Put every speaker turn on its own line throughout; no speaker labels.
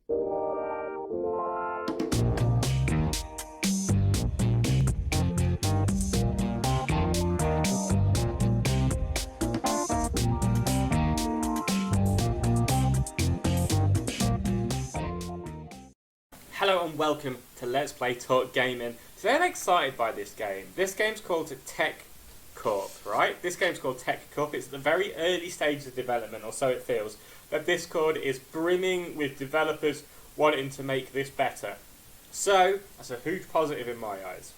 Hello and welcome to Let's Play Talk Gaming. Today I'm excited by this game. This game's called Tech Corp, right? This game's called Tech Corp. It's at the very early stages of development, or so it feels. But Discord is brimming with developers wanting to make this better. So, that's a huge positive in my eyes.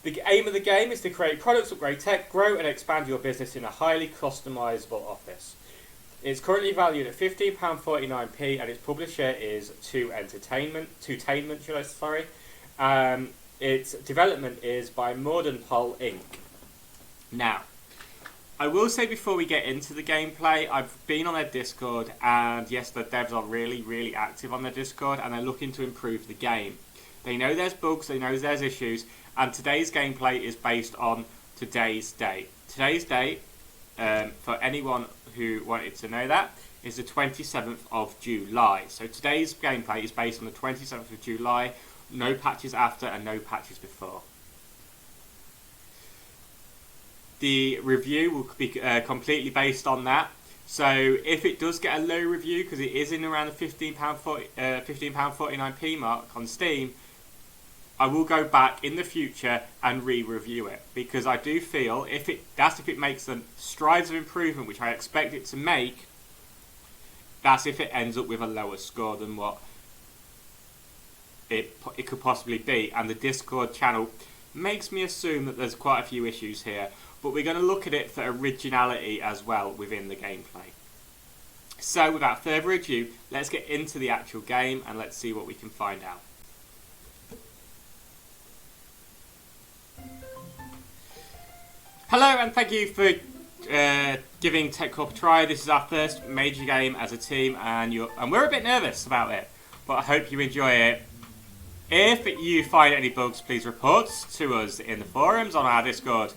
The aim of the game is to create products, upgrade tech, grow and expand your business in a highly customisable office. It's currently valued at £15.49p and its publisher is Tutainment. Its development is by Modern Pole Inc. Now, I will say before we get into the gameplay, I've been on their Discord and yes, the devs are really active on their Discord and they're looking to improve the game. They know there's bugs, they know there's issues, and today's gameplay is based on today's date. Today's date, for anyone who wanted to know that, is the 27th of July. So today's gameplay is based on the 27th of July, no patches after and no patches before. The review will be completely based on that. So if it does get a low review, because it is in around the £15.49p mark on Steam, I will go back in the future and re-review it, because I do feel if it makes the strides of improvement which I expect it to make, that's if it ends up with a lower score than what it could possibly be. And the Discord channel makes me assume that there's quite a few issues here, but we're going to look at it for originality as well within the gameplay. So without further ado, let's get into the actual game and let's see what we can find out. Hello and thank you for giving Tech Corp a try. This is our first major game as a team and we're a bit nervous about it, but I hope you enjoy it. If you find any bugs, please report to us in the forums on our Discord.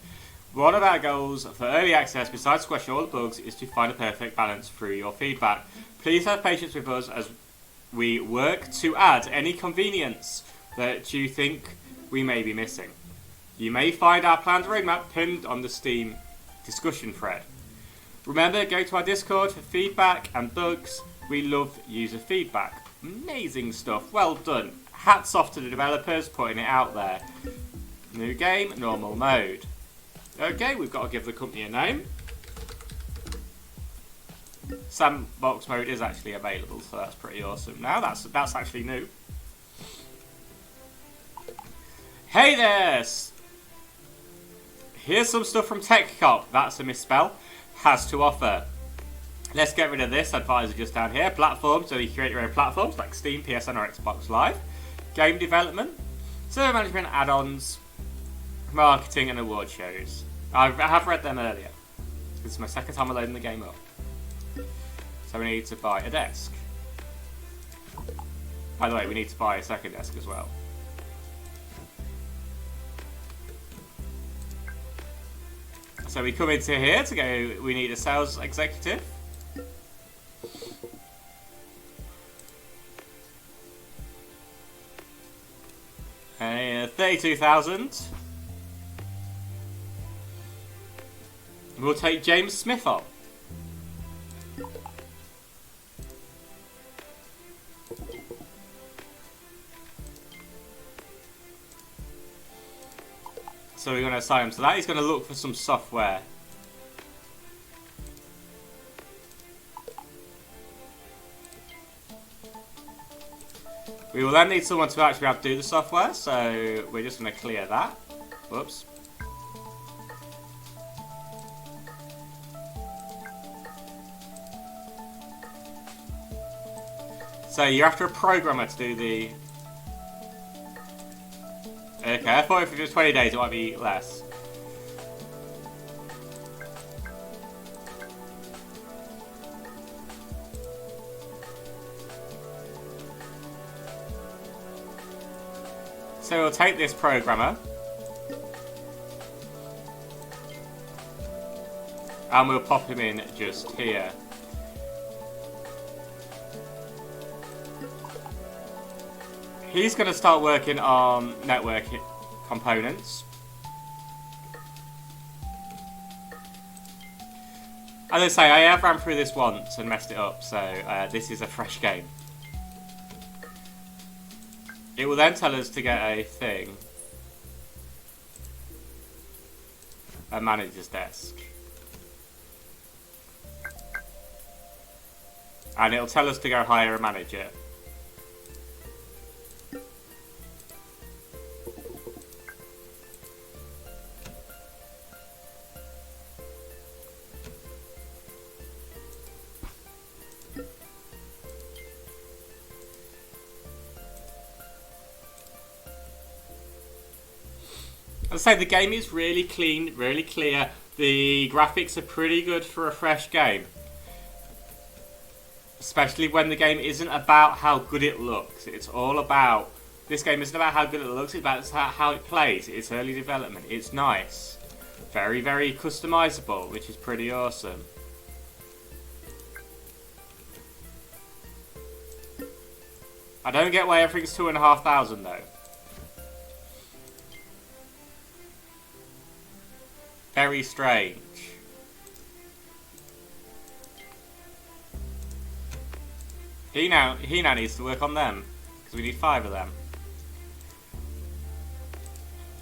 One of our goals for early access, besides squashing all the bugs, is to find a perfect balance through your feedback. Please have patience with us as we work to add any convenience that you think we may be missing. You may find our planned roadmap pinned on the Steam discussion thread. Remember, go to our Discord for feedback and bugs. We love user feedback. Amazing stuff, well done. Hats off to the developers putting it out there. New game, normal mode. Okay, we've got to give the company a name. Sandbox mode is actually available, so that's pretty awesome. Now that's actually new. Hey there! Here's some stuff from Tech Corp, that's a misspell, has to offer. Let's get rid of this advisor just down here. Platforms, so you create your own platforms like Steam, PSN or Xbox Live. Game development, server management, add-ons, marketing and award shows. I have read them earlier. This is my second time loading the game up. So we need to buy a desk. By the way, we need to buy a second desk as well. So we come into here to go, we need a sales executive. And 32,000. We'll take James Smith on. So we're going to assign him to that. He's going to look for some software. We will then need someone to actually have to do the software, so we're just going to clear that. Whoops. So you're after a programmer to do the... Okay, I thought if it was 20 days it might be less. So we'll take this programmer and we'll pop him in just here. He's going to start working on network components. As I say, I have ran through this once and messed it up, so this is a fresh game. It will then tell us to get a thing. A manager's desk. And it'll tell us to go hire a manager. As I say, the game is really clean, really clear. The graphics are pretty good for a fresh game. Especially when the game isn't about how good it looks. It's all about... This game isn't about how good it looks, it's about how it plays. It's early development. It's nice. Very, very customizable, which is pretty awesome. I don't get why everything's 2,500 though. Very strange. He now needs to work on them because we need 5 of them.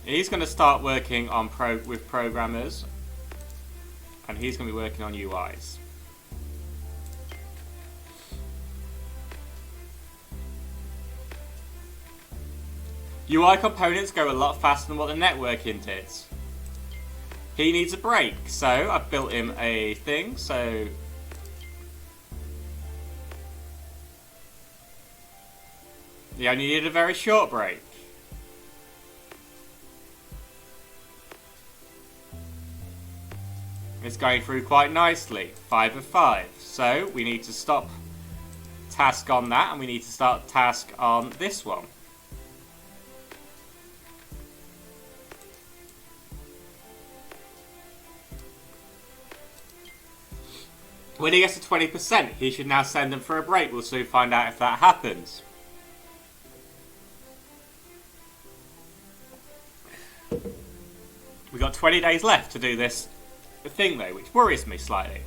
He's going to start working on with programmers, and he's going to be working on UIs. UI components go a lot faster than what the networking did. He needs a break, so I've built him a thing, so... He only needed a very short break. It's going through quite nicely. 5 of 5. So we need to stop task on that, and we need to start task on this one. When he gets to 20%, he should now send them for a break. We'll soon find out if that happens. We've got 20 days left to do this thing though, which worries me slightly.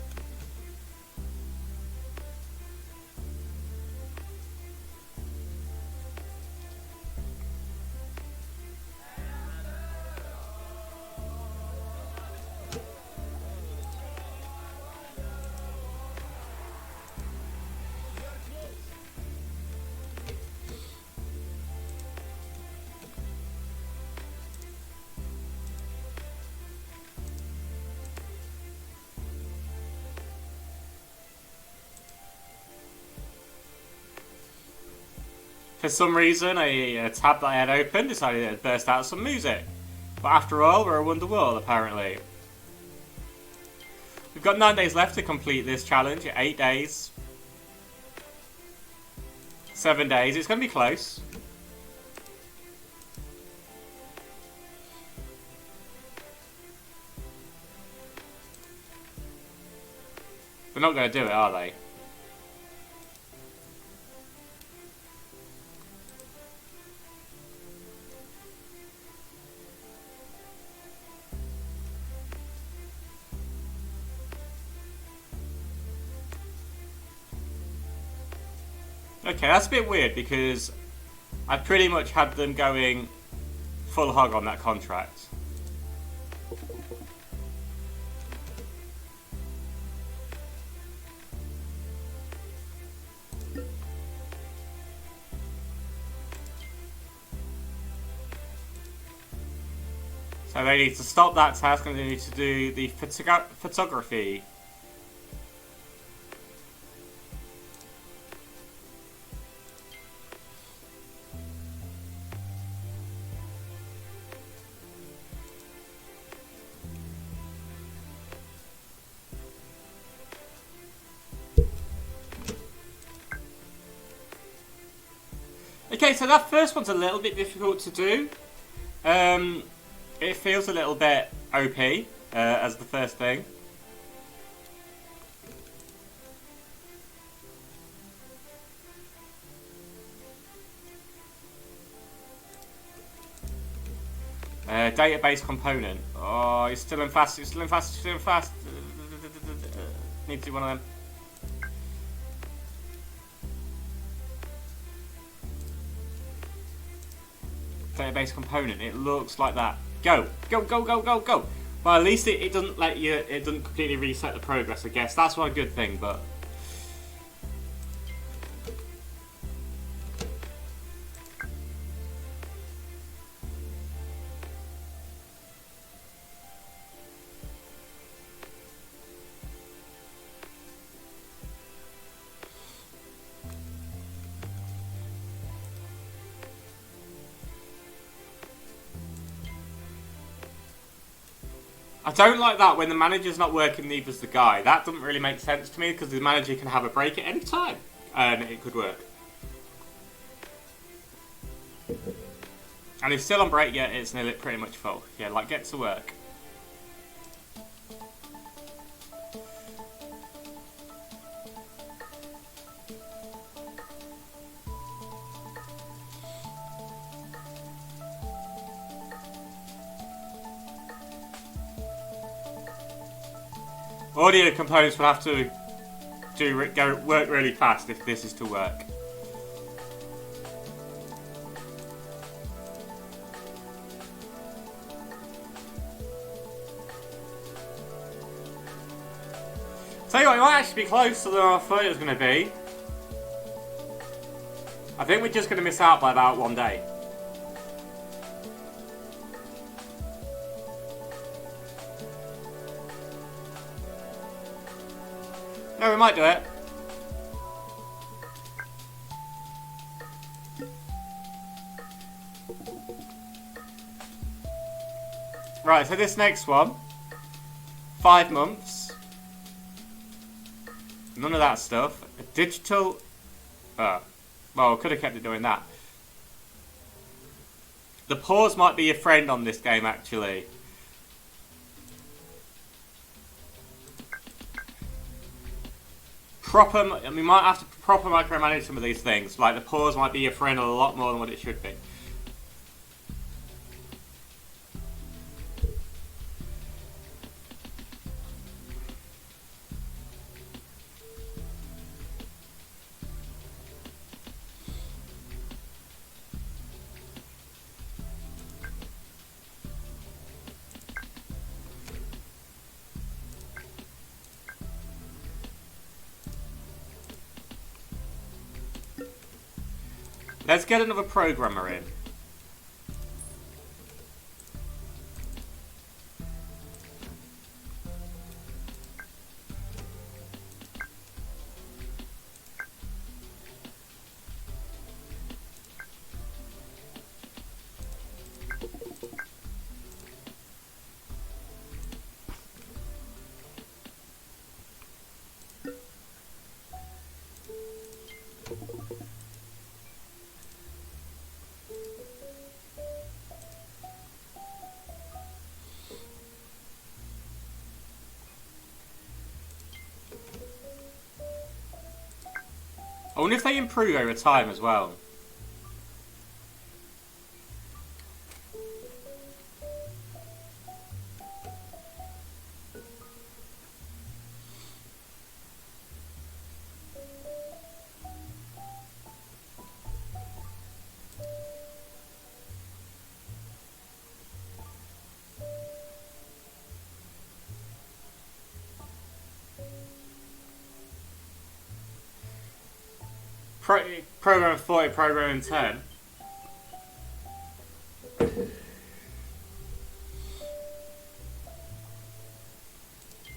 For some reason, a tab that I had open decided to burst out some music. But after all, we're a Wonderworld, apparently. We've got 9 days left to complete this challenge. 8 days. 7 days. It's going to be close. They're not going to do it, are they? Okay, that's a bit weird because I pretty much had them going full hog on that contract. So they need to stop that task and they need to do the photography. Okay, so that first one's a little bit difficult to do. It feels a little bit OP as the first thing. Database component. Oh, he's still in fast. He's still in fast. He's still in fast. Need to do one of them. Database component. It looks like that. Go, go, go, go, go, go. Well, at least it doesn't let you. It doesn't completely reset the progress. I guess that's one good thing, but. I don't like that when the manager's not working, neither's the guy. That doesn't really make sense to me because the manager can have a break at any time and it could work. And if still on break yet, it's nearly pretty much full. Yeah, like get to work. Audio components will have to work really fast if this is to work. Tell you what, it might actually be closer than I thought it was going to be. I think we're just going to miss out by about 1 day. No, we might do it. Right, so this next one, 5 months. None of that stuff. A digital. Well, I could have kept it doing that. The pause might be your friend on this game, actually. We might have to proper micromanage some of these things. Like the pause might be your friend a lot more than what it should be. Let's get another programmer in. I wonder if they improve over time as well. Program 40, program 10.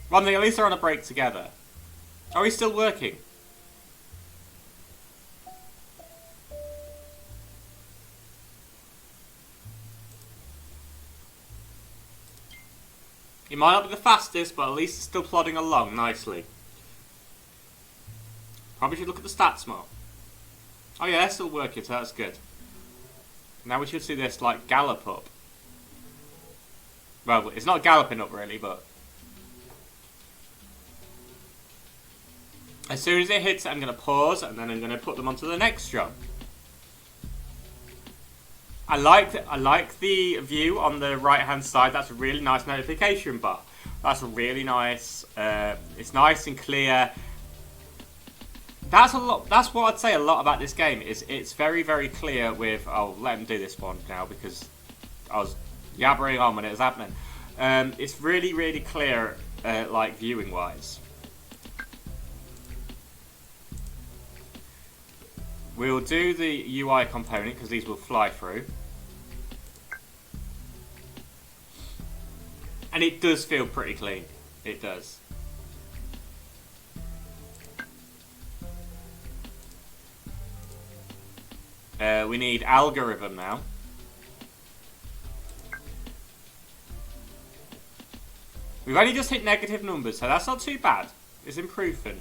One thing, at least they're on a break together. Are we still working? It might not be the fastest, but at least it's still plodding along nicely. Probably should look at the stats more. Oh yeah, they're still working, so that's good. Now we should see this, like, gallop up. Well, it's not galloping up really, but... As soon as it hits it, I'm going to pause, and then I'm going to put them onto the next job. I like the view on the right hand side. That's a really nice notification bar. That's really nice. It's nice and clear. That's a lot. That's what I'd say a lot about this game is it's very, very clear with. I'll let him do this one now because I was yabbering on when it was happening. It's really, really clear, like viewing wise. We'll do the UI component because these will fly through. And it does feel pretty clean. It does. We need algorithm now. We've only just hit negative numbers, so that's not too bad. It's improving.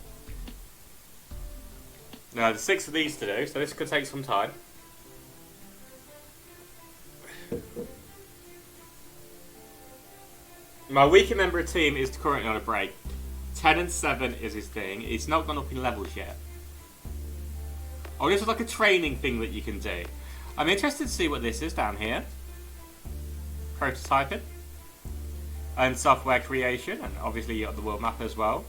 Now, there's 6 of these to do, so this could take some time. My weaker member of team is currently on a break. 10 and 7 is his thing. It's not gone up in levels yet. Oh, this is like a training thing that you can do. I'm interested to see what this is down here. Prototyping. And software creation. And obviously you got the world map as well.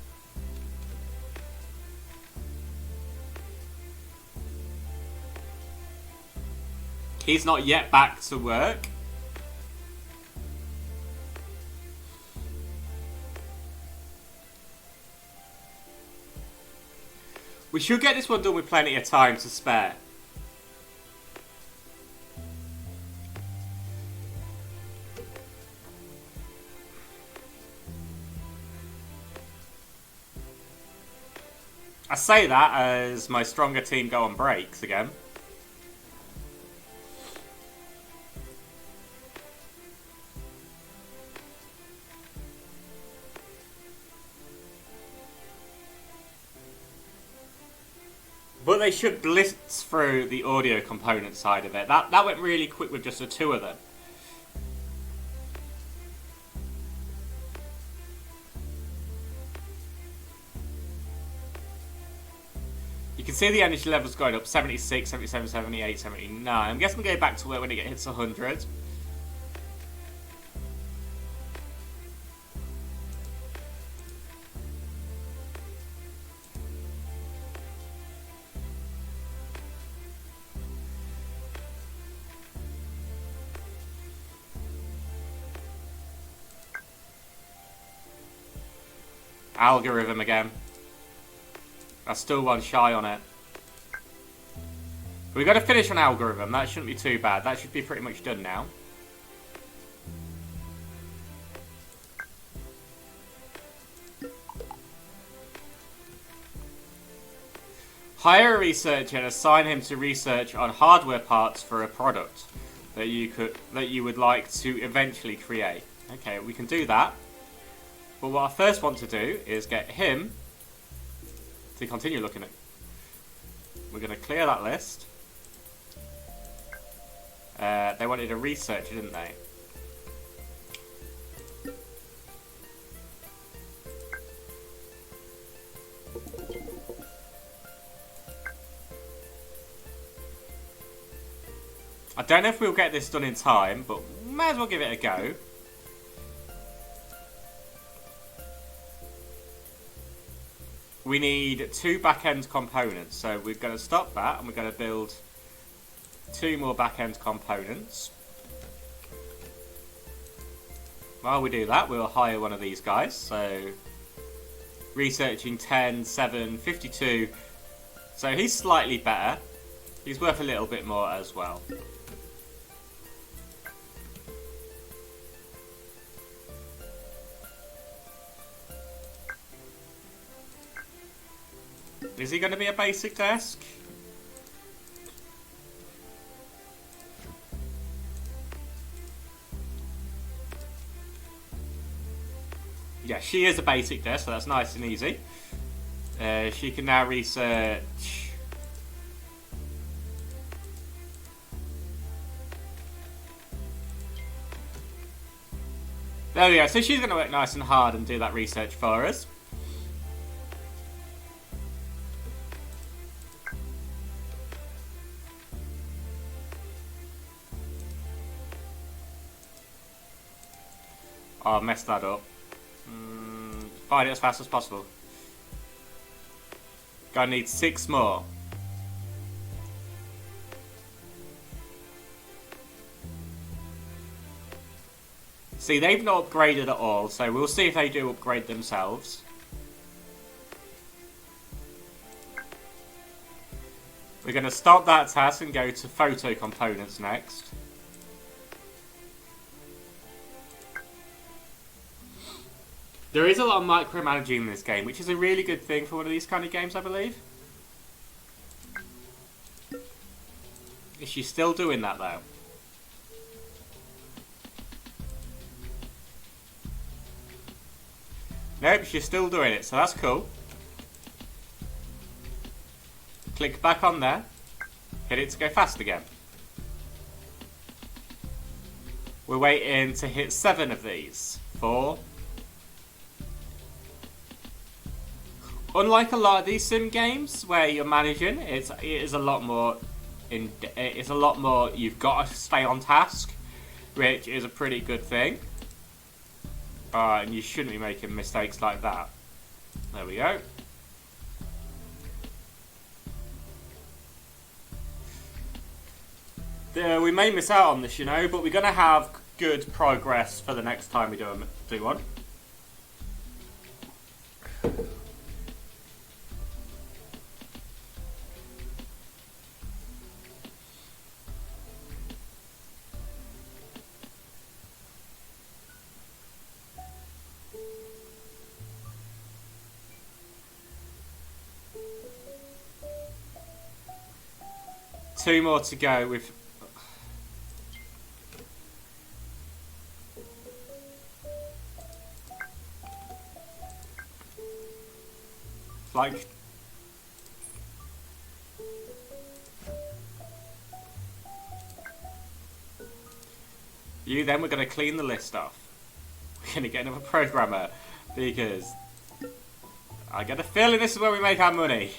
He's not yet back to work. We should get this one done with plenty of time to spare. I say that as my stronger team go on breaks again. But they should blitz through the audio component side of it. That went really quick with just the 2 of them. You can see the energy levels going up 76, 77, 78, 79. I'm guessing we'll go back to where when it hits 100. Algorithm again. That's still 1 shy on it. We've got to finish on algorithm. That shouldn't be too bad. That should be pretty much done now. Hire a researcher and assign him to research on hardware parts for a product that you would like to eventually create. Okay, we can do that. But what I first want to do is get him to continue looking at. We're going to clear that list. They wanted a researcher, didn't they? I don't know if we'll get this done in time, but may as well give it a go. We need 2 back-end components, so we're going to stop that and we're going to build 2 more back-end components. While we do that, we'll hire one of these guys. So researching 10, 7, 52. So he's slightly better. He's worth a little bit more as well. Is he going to be a basic desk? Yeah, she is a basic desk, so that's nice and easy. She can now research. There we go. So she's going to work nice and hard and do that research for us. I messed that up. Find it as fast as possible. Gonna need 6 more. See, they've not upgraded at all, so we'll see if they do upgrade themselves. We're going to stop that task and go to photo components next. There is a lot of micromanaging in this game, which is a really good thing for one of these kind of games, I believe. Is she still doing that, though? Nope, she's still doing it, so that's cool. Click back on there. Hit it to go fast again. We're waiting to hit 7 of these. 4. Unlike a lot of these sim games where you're managing, it is a lot more. It's a lot more. You've got to stay on task, which is a pretty good thing. And you shouldn't be making mistakes like that. There we go. We may miss out on this, you know, but we're going to have good progress for the next time we do one. Two more to go with. Like. You then, we're going to clean the list off. We're going to get another programmer because I get a feeling this is where we make our money.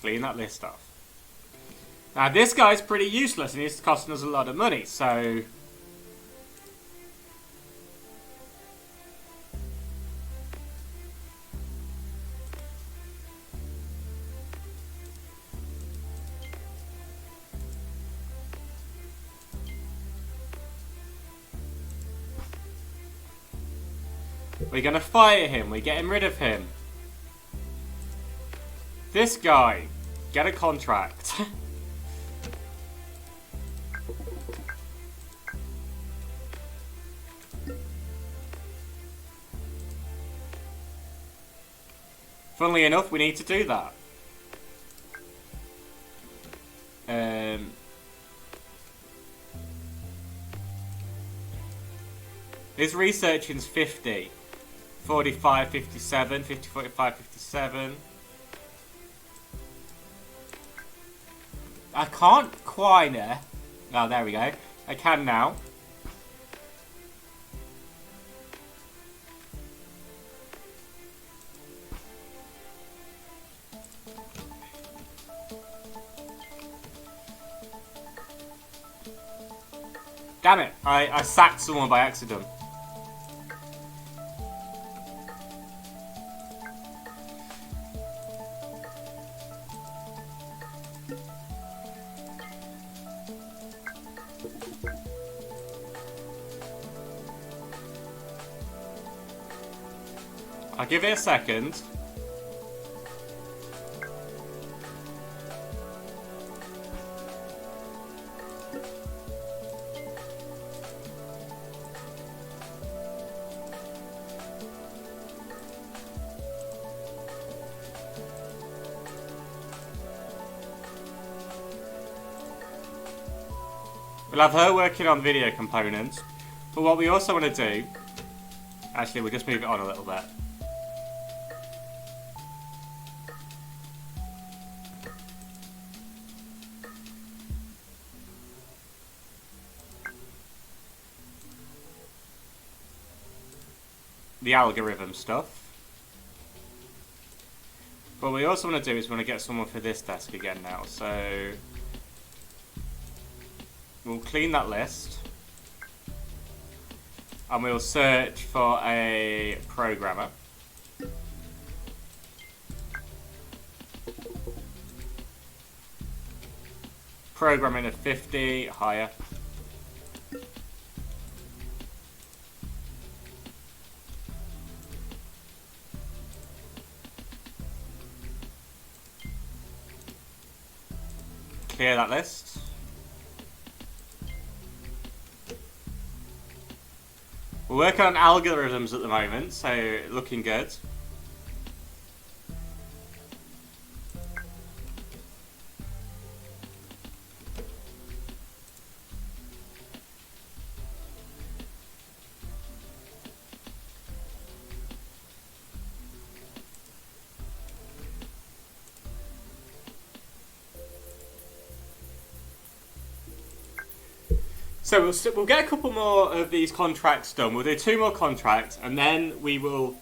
Clean that list off. Now this guy's pretty useless and he's costing us a lot of money, so we're gonna fire him, we're getting rid of him. This guy, get a contract. Funnily enough, we need to do that. His researching's 50. 45, 57, 50, 45, 57. I can't quite. Oh, there we go. I can now. Damn it, I sacked someone by accident. I'll give it a second. We'll have her working on video components. But what we also want to do... Actually, we'll just move it on a little bit. The algorithm stuff. What we also want to do is we want to get someone for this desk again now. So we'll clean that list. And we'll search for a programmer. Programming of 50, higher. Clear that list. We're working on algorithms at the moment, so looking good. So we'll get a couple more of these contracts done. We'll do 2 more contracts, and then we will.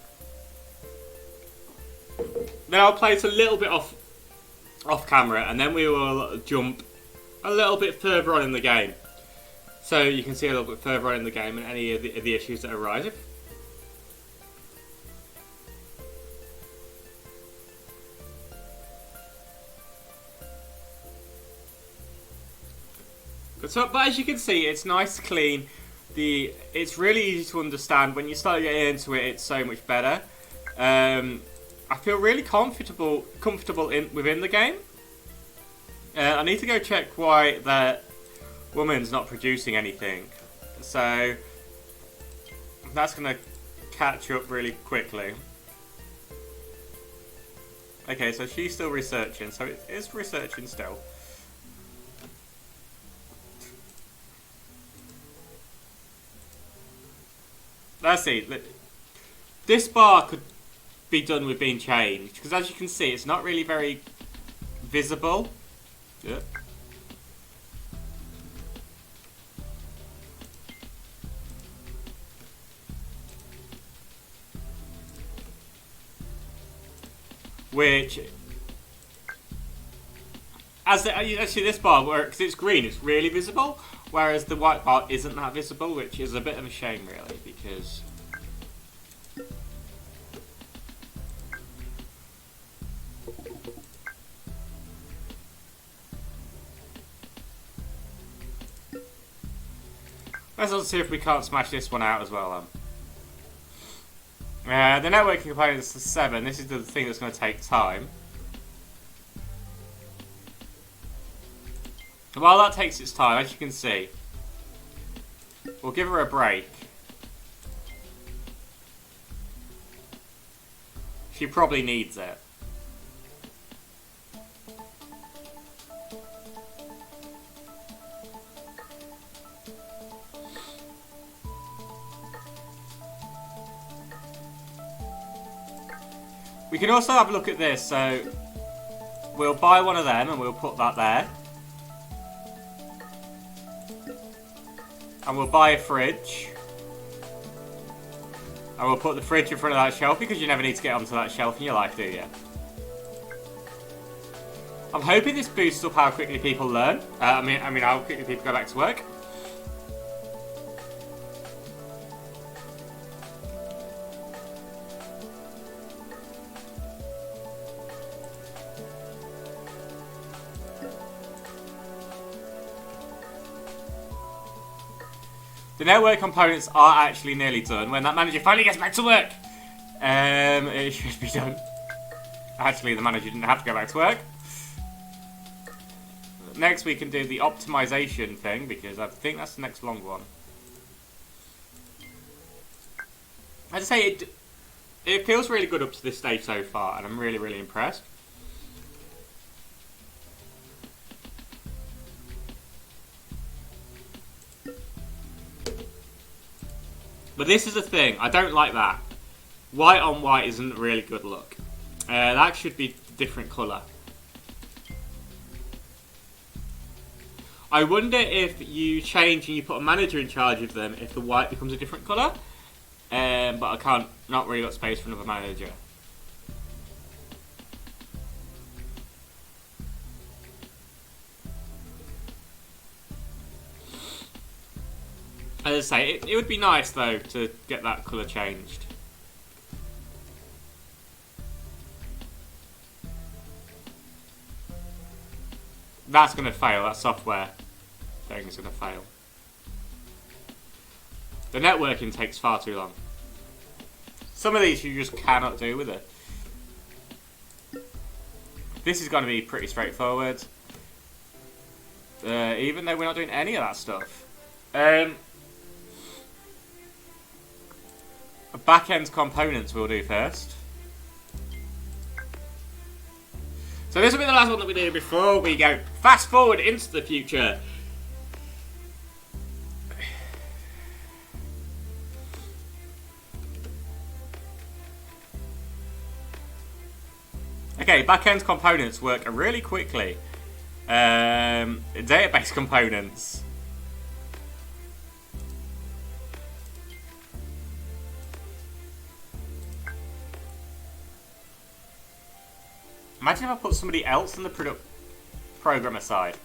Then I'll play it a little bit off camera, and then we will jump a little bit further on in the game, so you can see a little bit further on in the game and any of the issues that arise. But as you can see, it's nice, clean. It's really easy to understand. When you start getting into it, it's so much better. I feel really comfortable within the game. I need to go check why that woman's not producing anything. So that's going to catch up really quickly. Okay, so she's still researching. So it is researching still. Let's see. This bar could be done with being changed, because as you can see, it's not really very visible. Yeah. Which, actually this bar works, it's green, it's really visible, whereas the white bar isn't that visible, which is a bit of a shame really, because let's also see if we can't smash this one out as well then. The networking components is 7, this is the thing that's going to take time. While that takes its time, as you can see, we'll give her a break. She probably needs it. We can also have a look at this, so we'll buy one of them and we'll put that there. And we'll buy a fridge. And we'll put the fridge in front of that shelf, because you never need to get onto that shelf in your life, do you? I'm hoping this boosts up how quickly people learn. I mean how quickly people go back to work. The network components are actually nearly done. When that manager finally gets back to work, it should be done. Actually, the manager didn't have to go back to work. Next, we can do the optimization thing, because I think that's the next long one. As I say, it feels really good up to this stage so far, and I'm really, really impressed. But this is the thing, I don't like that. White on white isn't a really good look. That should be a different colour. I wonder if you change and you put a manager in charge of them, if the white becomes a different colour. But I can't, not really got space for another manager. As I say, it would be nice though to get that colour changed. That's going to fail, that software thing is going to fail. The networking takes far too long. Some of these you just cannot do with it. This is going to be pretty straightforward. Even though we're not doing any of that stuff. Back-end components we'll do first. So this will be the last one that we do before we go fast forward into the future. Okay, back-end components work really quickly. Database components. Imagine if I put somebody else on the programmer side.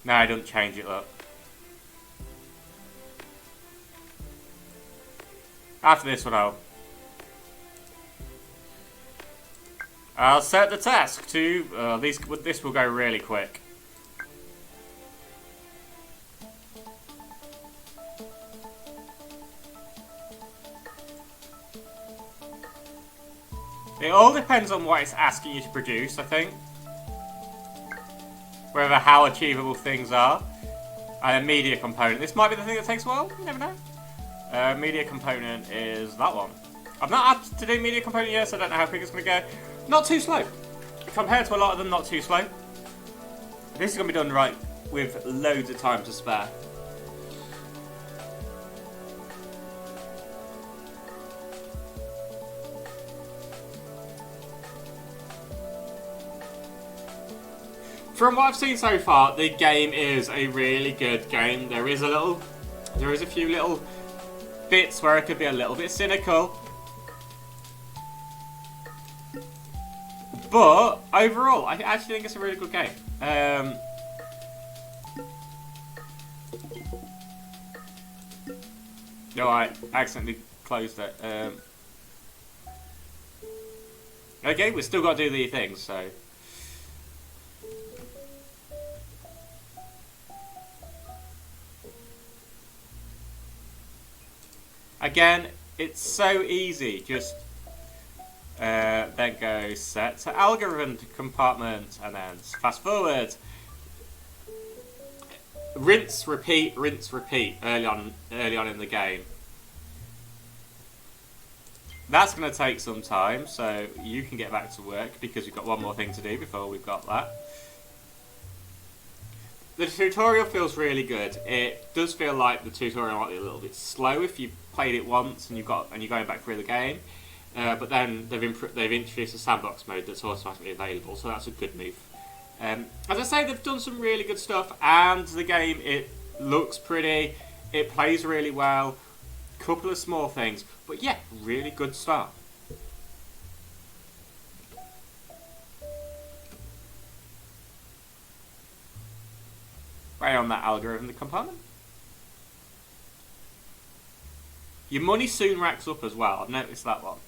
No, I don't change it, look. After this one, I'll set the task to... this will go really quick. It all depends on what it's asking you to produce, I think. Whether how achievable things are. And a media component. This might be the thing that takes a while, you never know. Media component is that one. I've not had to do media component yet, so I don't know how quick it's going to go. Not too slow. Compared to a lot of them, not too slow. This is going to be done right with loads of time to spare. From what I've seen so far, the game is a really good game. There is a few little bits where it could be a little bit cynical. But overall, I actually think it's a really good game. No, I accidentally closed it. Okay, we've still got to do the things, so... Again, it's so easy. Just then go set to algorithm to compartment and then fast forward. Rinse, repeat early on in the game. That's going to take some time, so you can get back to work because we've got one more thing to do before we've got that. The tutorial feels really good. It does feel like the tutorial might be a little bit slow if you've played it once and you're going back through the game. But then they've introduced a sandbox mode that's automatically available, so that's a good move. As I say, they've done some really good stuff, and the game, it looks pretty, it plays really well, couple of small things, but yeah, really good start. Right on that algorithm, the component. Your money soon racks up as well, I've noticed that one.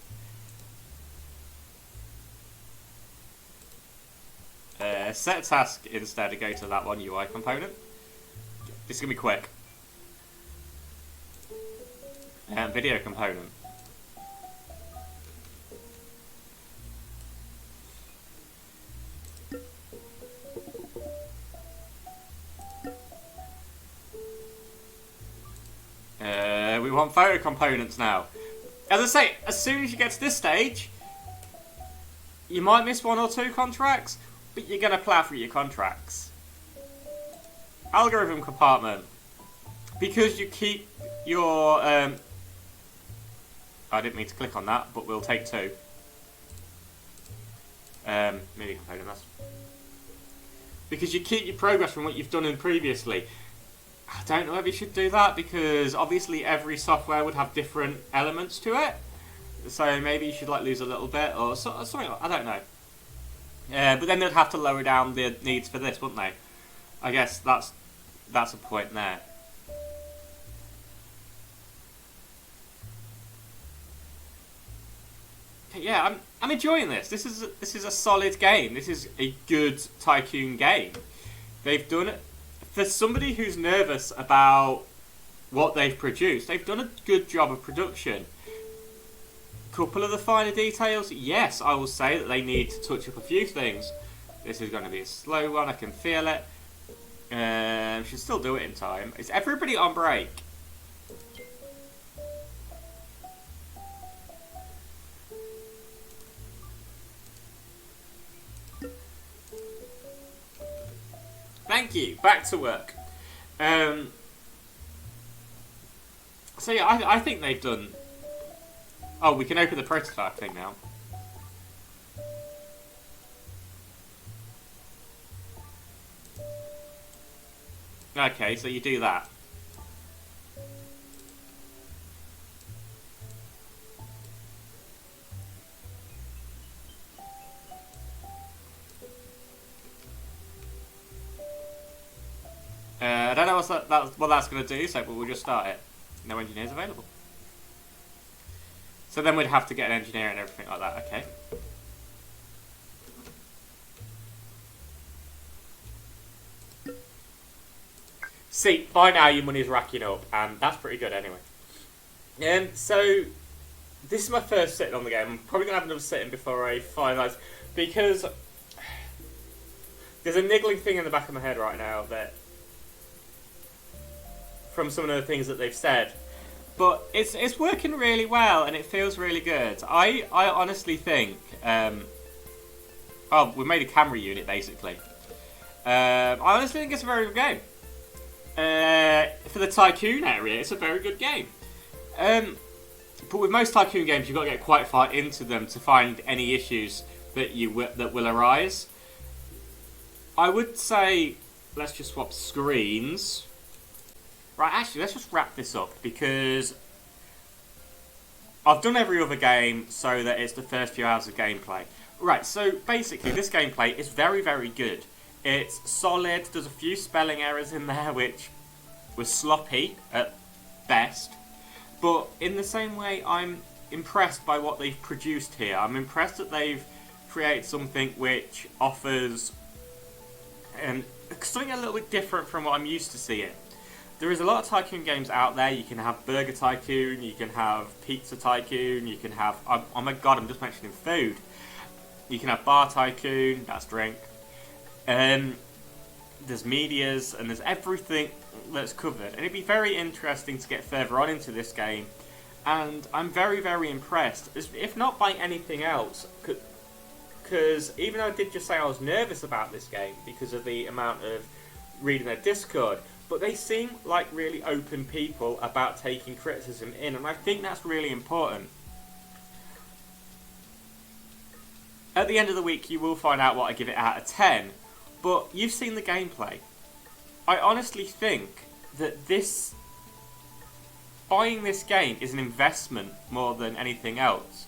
Set a task instead and go to that one UI component. This is going to be quick. And video component. We want photo components now. As I say, as soon as you get to this stage, You might miss 1 or 2 contracts, but you're going to plough through your contracts. Algorithm compartment. Because you keep your... I didn't mean to click on that, but we'll take 2. Media component, that's... Because you keep your progress from what you've done in previously. I don't know if you should do that, because obviously every software would have different elements to it. So maybe you should like lose a little bit or something. I don't know. But then they'd have to lower down the needs for this, wouldn't they? I guess that's a point there. But yeah, I'm enjoying this. This is a solid game. This is a good Tycoon game. They've done it for somebody who's nervous about what they've produced. They've done a good job of production. Couple of the finer details, yes, I will say that they need to touch up a few things. This is going to be a slow one, I can feel it. Should still do it in time. Is everybody on break? Thank you, back to work. So yeah, I think they've done... Oh, we can open the prototype thing now. Okay, so you do that. I don't know what that's going to do, so but we'll just start it. No engineers available. So then we'd have to get an engineer and everything like that, okay. See, by now your money's racking up, and that's pretty good anyway. So, this is my first sitting on the game. I'm probably going to have another sitting before I finalise, because there's a niggling thing in the back of my head right now that, from some of the things that they've said, but it's working really well and it feels really good. I honestly think... oh, we made a camera unit basically. I honestly think it's a very good game. For the Tycoon area, it's a very good game. But with most Tycoon games, you've got to get quite far into them to find any issues that that will arise. I would say, let's just swap screens. Right, actually, let's just wrap this up, because I've done every other game so that it's the first few hours of gameplay. Right, so basically, this gameplay is very, very good. It's solid, there's a few spelling errors in there, which was sloppy at best. But in the same way, I'm impressed by what they've produced here. I'm impressed that they've created something which offers something a little bit different from what I'm used to seeing. There is a lot of Tycoon games out there. You can have Burger Tycoon, you can have Pizza Tycoon, you can have... Oh my god, I'm just mentioning food. You can have Bar Tycoon, that's drink. There's medias, and there's everything that's covered. And it'd be very interesting to get further on into this game. And I'm very, very impressed, if not by anything else. Because even though I did just say I was nervous about this game because of the amount of reading their Discord, but they seem like really open people about taking criticism in, and I think that's really important. At the end of the week, you will find out what I give it out of 10, but you've seen the gameplay. I honestly think that buying this game is an investment more than anything else.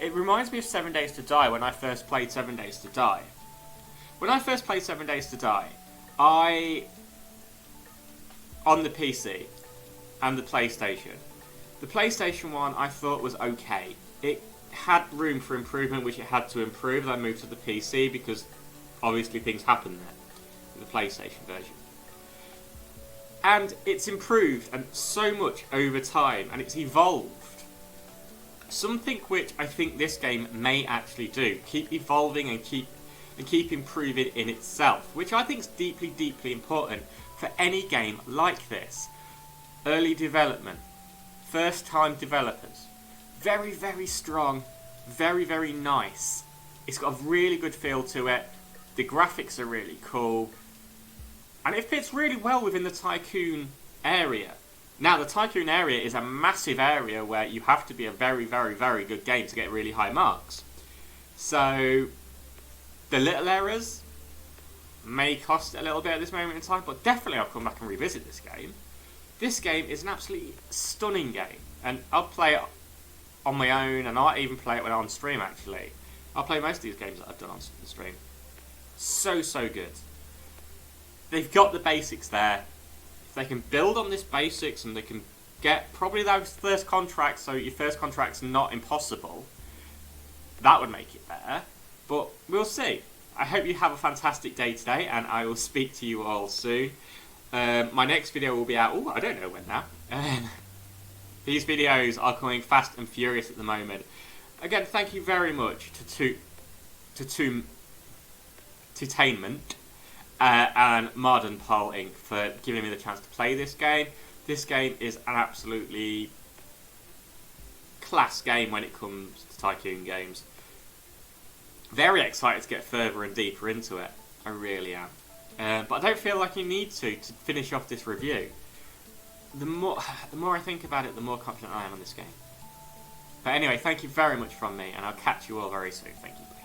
It reminds me of 7 Days to Die when I first played 7 Days to Die. When I first played 7 Days to Die, on the PC and the PlayStation. The PlayStation 1 I thought was okay. It had room for improvement, which it had to improve. I moved to the PC because obviously things happen there, the PlayStation version. And it's improved and so much over time, and it's evolved. Something which I think this game may actually do. Keep evolving and keep improving in itself, which I think is deeply, deeply important for any game like this. Early development, first time developers, very, very strong, very, very nice. It's got a really good feel to it. The graphics are really cool. And it fits really well within the Tycoon area. Now, the Tycoon area is a massive area where you have to be a very, very, very good game to get really high marks. So, the little errors may cost a little bit at this moment in time, but definitely I'll come back and revisit this game. This game is an absolutely stunning game, and I'll play it on my own, and I'll even play it when I'm on stream, actually. I'll play most of these games that I've done on the stream. So, so good. They've got the basics there. If they can build on this basics and they can get probably those first contracts, so your first contract's not impossible, that would make it better. But we'll see. I hope you have a fantastic day today, and I will speak to you all soon. My next video will be out, I don't know when now. These videos are coming fast and furious at the moment. Again, thank you very much to Tutainment and Modern Pole Inc. for giving me the chance to play this game. This game is an absolutely class game when it comes to Tycoon games. Very excited to get further and deeper into it. I really am. But I don't feel like you need to finish off this review. The more I think about it, the more confident I am on this game. But anyway, thank you very much from me, and I'll catch you all very soon. Thank you.